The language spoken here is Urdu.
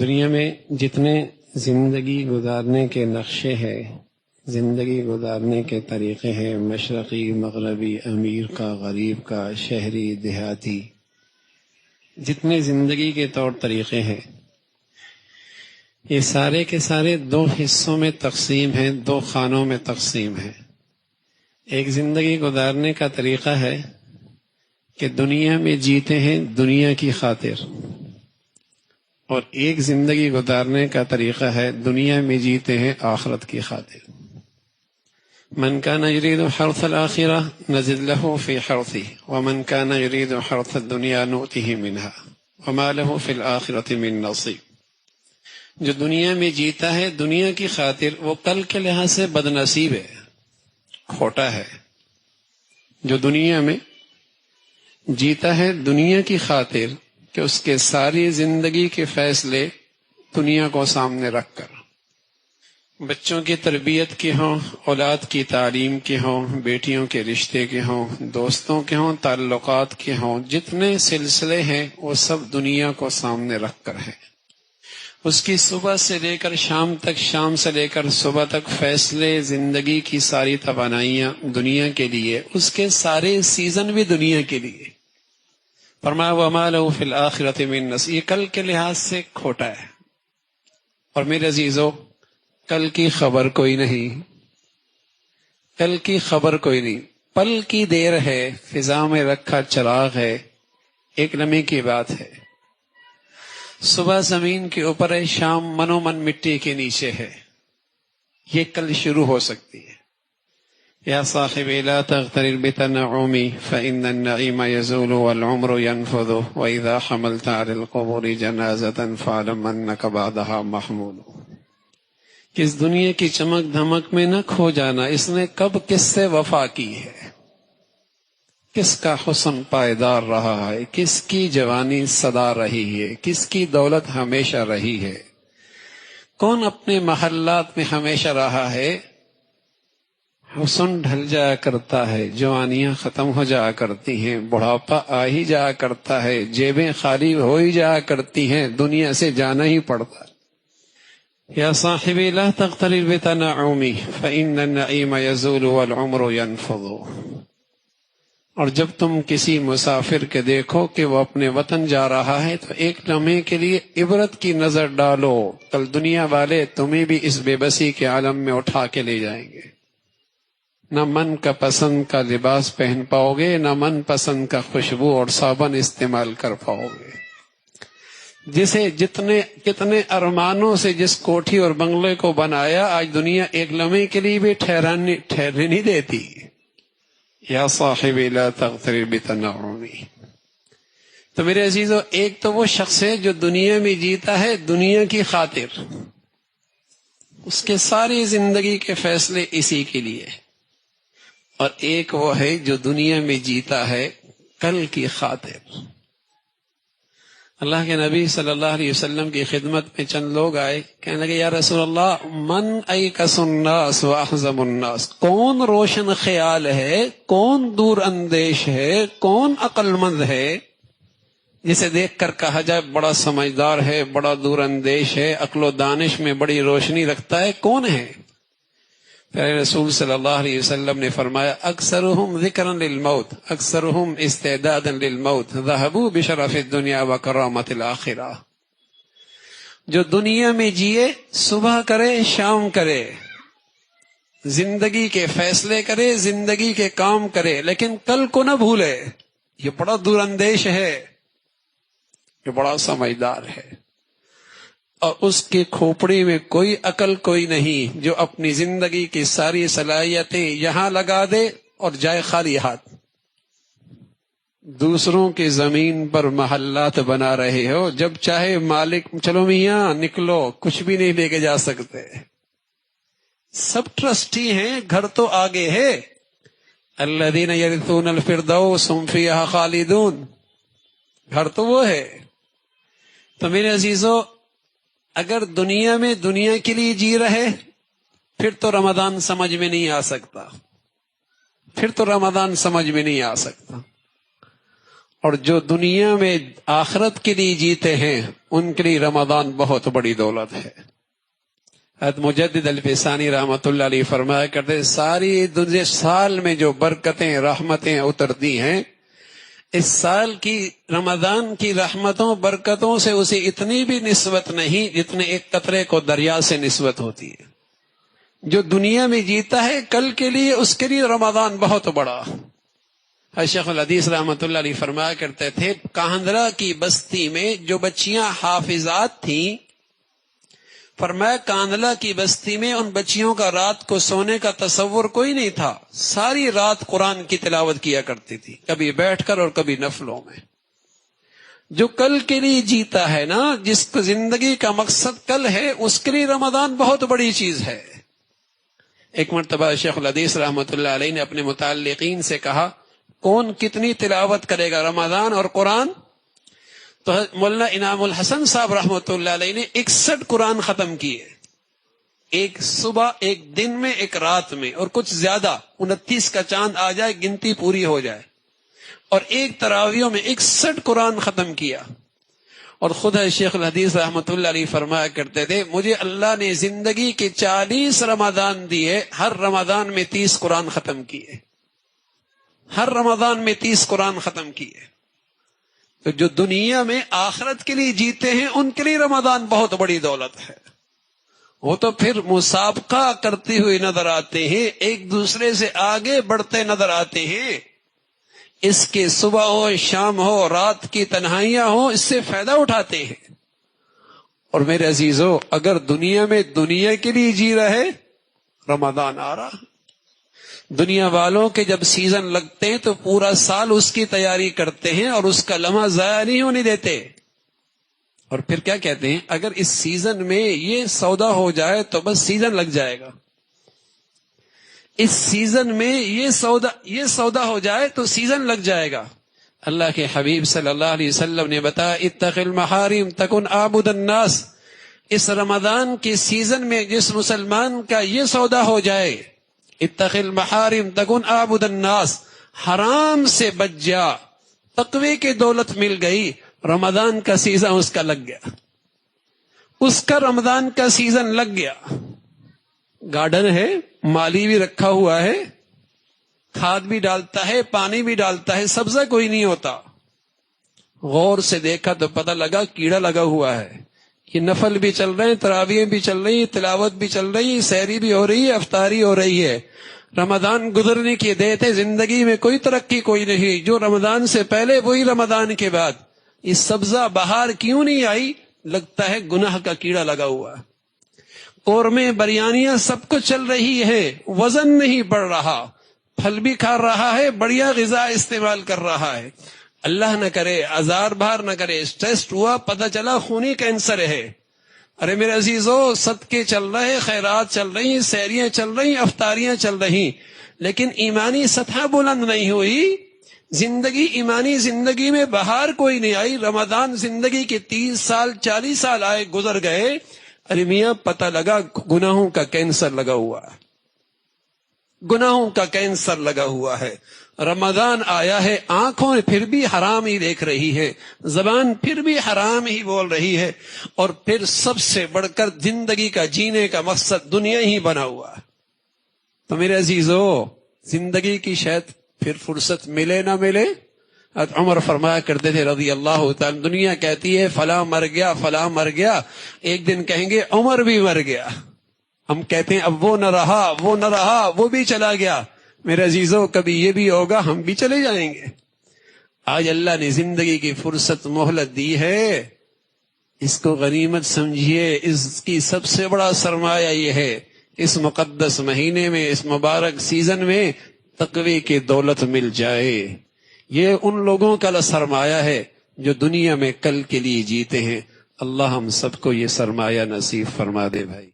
دنیا میں جتنے زندگی گزارنے کے نقشے ہیں، زندگی گزارنے کے طریقے ہیں، مشرقی، مغربی، امیر کا، غریب کا، شہری، دیہاتی، جتنے زندگی کے طور طریقے ہیں، یہ سارے کے سارے دو حصوں میں تقسیم ہیں، دو خانوں میں تقسیم ہیں۔ ایک زندگی گزارنے کا طریقہ ہے کہ دنیا میں جیتے ہیں دنیا کی خاطر، اور ایک زندگی گزارنے کا طریقہ ہے دنیا میں جیتے ہیں آخرت کی خاطر۔ من كان يريد حرث الآخرة نزد له في حرثه ومن كان يريد حرث الدنيا نؤته منها وما له في الآخرة من نصيب۔ جو دنیا میں جیتا ہے دنیا کی خاطر، وہ کل کے لحاظ سے بد نصیب ہے، کھوٹا ہے۔ جو دنیا میں جیتا ہے دنیا کی خاطر کہ اس کے ساری زندگی کے فیصلے دنیا کو سامنے رکھ کر، بچوں کی تربیت کے ہوں، اولاد کی تعلیم کے ہوں، بیٹیوں کے رشتے کے ہوں، دوستوں کے ہوں، تعلقات کے ہوں، جتنے سلسلے ہیں وہ سب دنیا کو سامنے رکھ کر ہیں۔ اس کی صبح سے لے کر شام تک، شام سے لے کر صبح تک فیصلے، زندگی کی ساری توانائیاں دنیا کے لیے، اس کے سارے سیزن بھی دنیا کے لیے۔ فرمایا وَمَا لَهُ فِي الْآخِرَةِ مِن نَصِيبٍ، یہ کل کے لحاظ سے کھوٹا ہے۔ اور میرے عزیزو، کل کی خبر کوئی نہیں، کل کی خبر کوئی نہیں، پل کی دیر ہے، فضا میں رکھا چراغ ہے، ایک لمحے کی بات ہے۔ صبح زمین کے اوپر ہے، شام منو من مٹی کے نیچے ہے، یہ کل شروع ہو سکتی ہے۔ یا صاحبی لا تغترر بتنعمی فإن النعیم یزول والعمر ينفذ وإذا حملت على القبور جنازة فاعلم أنك بعدها محمول۔ کہ اس دنیا کی چمک دھمک میں نہ کھو جانا، اس نے کب کس سے وفا کی ہے، کس کا حسن پائیدار رہا ہے، کس کی جوانی سدا رہی ہے، کس کی دولت ہمیشہ رہی ہے، کون اپنے محلات میں ہمیشہ رہا ہے۔ حسن ڈھل جایا کرتا ہے، جوانیاں ختم ہو جایا کرتی ہیں، بڑھاپا آ ہی جایا کرتا ہے، جیبیں خالی ہو ہی جایا کرتی ہیں، دنیا سے جانا ہی پڑتا ہے۔ یا صاحبی لا تغترر بتنعمی فإن النعیم یزول والعمر ينفض۔ اور جب تم کسی مسافر کے دیکھو کہ وہ اپنے وطن جا رہا ہے تو ایک لمحے کے لیے عبرت کی نظر ڈالو، کل دنیا والے تمہیں بھی اس بے بسی کے عالم میں اٹھا کے لے جائیں گے۔ نہ من کا پسند کا لباس پہن پاؤ گے، نہ من پسند کا خوشبو اور صابن استعمال کر پاؤ گے۔ جسے کتنے ارمانوں سے جس کوٹھی اور بنگلے کو بنایا، آج دنیا ایک لمحے کے لیے بھی ٹھہرنے نہیں دیتی۔ یا صاحبی لا تغترر بتنعمی۔ تو میرے عزیزو، ایک تو وہ شخص ہے جو دنیا میں جیتا ہے دنیا کی خاطر، اس کے ساری زندگی کے فیصلے اسی کے لیے، اور ایک وہ ہے جو دنیا میں جیتا ہے کل کی خاطر۔ اللہ کے نبی صلی اللہ علیہ وسلم کی خدمت میں چند لوگ آئے، کہنے لگے یا رسول اللہ من ایکس الناس واحزم الناس، کون روشن خیال ہے، کون دور اندیش ہے، کون عقل مند ہے جسے دیکھ کر کہا جائے بڑا سمجھدار ہے، بڑا دور اندیش ہے، عقل و دانش میں بڑی روشنی رکھتا ہے، کون ہے؟ پھر رسول صلی اللہ علیہ وسلم نے فرمایا اکثرهم ذکرا للموت اکثرهم استعدادا للموت ذهبوا بشرف الدنیا وکرامت الآخرہ۔ جو دنیا میں جیے، صبح کرے شام کرے، زندگی کے فیصلے کرے، زندگی کے کام کرے، لیکن کل کو نہ بھولے۔ یہ بڑا دور اندیش ہے، یہ بڑا سمجھدار ہے، اور اس کی کھوپڑی میں کوئی عقل کوئی نہیں جو اپنی زندگی کی ساری صلاحیتیں یہاں لگا دے اور جائے خالی ہاتھ۔ دوسروں کی زمین پر محلات بنا رہے ہو، جب چاہے مالک چلو میاں نکلو، کچھ بھی نہیں لے کے جا سکتے۔ سب ٹرسٹی ہیں، گھر تو آگے ہے۔ الذین یرثون الفردوس هم فیہا خالدون، گھر تو وہ ہے۔ تو میرے عزیزو، اگر دنیا میں دنیا کے لیے جی رہے پھر تو رمضان سمجھ میں نہیں آ سکتا، پھر تو رمضان سمجھ میں نہیں آ سکتا۔ اور جو دنیا میں آخرت کے لیے جیتے ہیں ان کے لیے رمضان بہت بڑی دولت ہے۔ حضرت مجدد الفسانی رحمۃ اللہ علیہ فرمایا کرتے ساری دنیا سال میں جو برکتیں رحمتیں اترتی ہیں، اس سال کی رمضان کی رحمتوں برکتوں سے اسے اتنی بھی نسبت نہیں جتنے ایک قطرے کو دریا سے نسبت ہوتی ہے۔ جو دنیا میں جیتا ہے کل کے لیے، اس کے لیے رمضان بہت بڑا۔ شیخ الحدیث رحمۃ اللہ علیہ فرمایا کرتے تھے کاہندرا کی بستی میں جو بچیاں حافظات تھیں، فرمایا کاندلا کی بستی میں ان بچیوں کا رات کو سونے کا تصور کوئی نہیں تھا، ساری رات قرآن کی تلاوت کیا کرتی تھی، کبھی بیٹھ کر اور کبھی نفلوں میں۔ جو کل کے لیے جیتا ہے نا، جس کو زندگی کا مقصد کل ہے، اس کے لیے رمضان بہت بڑی چیز ہے۔ ایک مرتبہ شیخ الحدیث رحمۃ اللہ علیہ نے اپنے متعلقین سے کہا کون کتنی تلاوت کرے گا رمضان اور قرآن؟ تو مولانا انعام الحسن صاحب رحمۃ اللہ علیہ نے 61 قرآن ختم کیے، ایک صبح، ایک دن میں، ایک رات میں، اور کچھ زیادہ 29 کا چاند آ جائے گنتی پوری ہو جائے، اور ایک تراویوں میں 61 قرآن ختم کیا۔ اور خود شیخ الحدیث رحمۃ اللہ علیہ فرمایا کرتے تھے مجھے اللہ نے زندگی کے 40 رمضان دیے، ہر رمضان میں 30 قرآن ختم کیے، ہر رمضان میں 30 قرآن ختم کیے۔ تو جو دنیا میں آخرت کے لیے جیتے ہیں ان کے لیے رمضان بہت بڑی دولت ہے۔ وہ تو پھر مسابقہ کرتے ہوئے نظر آتے ہیں، ایک دوسرے سے آگے بڑھتے نظر آتے ہیں، اس کے صبح ہو شام ہو رات کی تنہائیاں ہو، اس سے فائدہ اٹھاتے ہیں۔ اور میرے عزیزو، اگر دنیا میں دنیا کے لیے جی رہے، رمضان آ رہا، دنیا والوں کے جب سیزن لگتے ہیں تو پورا سال اس کی تیاری کرتے ہیں اور اس کا لمحہ ضائع نہیں ہونے دیتے، اور پھر کیا کہتے ہیں اگر اس سیزن میں یہ سودا ہو جائے تو بس سیزن لگ جائے گا، اس سیزن میں یہ سودا ہو جائے تو سیزن لگ جائے گا۔ اللہ کے حبیب صلی اللہ علیہ وسلم نے بتایا اتق المحارم تکن عابد الناس، اس رمضان کے سیزن میں جس مسلمان کا یہ سودا ہو جائے، اتق المحارم تکن عابد الناس، حرام سے بچ جا، تقوی کی دولت مل گئی، رمضان کا سیزن اس کا لگ گیا، اس کا رمضان کا سیزن لگ گیا۔ گارڈن ہے، مالی بھی رکھا ہوا ہے، کھاد بھی ڈالتا ہے، پانی بھی ڈالتا ہے، سبزہ کوئی نہیں ہوتا، غور سے دیکھا تو پتہ لگا کیڑا لگا ہوا ہے، یہ نفل بھی چل رہے ہیں، تراویح بھی چل رہی ہیں، تلاوت بھی چل رہی ہے، سحری بھی ہو رہی ہے، افطاری ہو رہی ہے، رمضان گزرنے کی دیر ہے، زندگی میں کوئی ترقی کوئی نہیں، جو رمضان سے پہلے وہی رمضان کے بعد، یہ سبزہ بہار کیوں نہیں آئی؟ لگتا ہے گناہ کا کیڑا لگا ہوا، قورمے بریانیاں سب کچھ چل رہی ہے، وزن نہیں بڑھ رہا، پھل بھی کھا رہا ہے، بڑھیا غذا استعمال کر رہا ہے، اللہ نہ کرے آزار بھار نہ کرے، ٹیسٹ ہوا پتہ چلا خونی کینسر ہے۔ ارے میرے عزیزو، صدقے چل رہے، خیرات چل رہی، سحریاں چل رہی، افطاریاں چل رہی، لیکن ایمانی سطح بلند نہیں ہوئی، زندگی ایمانی زندگی میں بہار کوئی نہیں آئی، رمضان زندگی کے 30 سال 40 سال آئے گزر گئے، ارے میاں پتہ لگا گناہوں کا کینسر لگا ہوا ہے، گناہوں کا کینسر لگا ہوا ہے۔ رمضان آیا ہے، آنکھوں پھر بھی حرام ہی دیکھ رہی ہے، زبان پھر بھی حرام ہی بول رہی ہے، اور پھر سب سے بڑھ کر زندگی کا جینے کا مقصد دنیا ہی بنا ہوا ہے۔ تو میرے عزیزو، زندگی کی شاید پھر فرصت ملے نہ ملے، عمر فرمایا کرتے تھے رضی اللہ تعالی، دنیا کہتی ہے فلاں مر گیا فلاں مر گیا، ایک دن کہیں گے عمر بھی مر گیا، ہم کہتے ہیں اب وہ نہ رہا وہ نہ رہا وہ بھی چلا گیا، میرے عزیزو کبھی یہ بھی ہوگا ہم بھی چلے جائیں گے۔ آج اللہ نے زندگی کی فرصت مہلت دی ہے، اس کو غنیمت سمجھیے، اس کی سب سے بڑا سرمایہ یہ ہے اس مقدس مہینے میں، اس مبارک سیزن میں تقوی کی دولت مل جائے، یہ ان لوگوں کا سرمایہ ہے جو دنیا میں کل کے لیے جیتے ہیں۔ اللہ ہم سب کو یہ سرمایہ نصیب فرما دے بھائی۔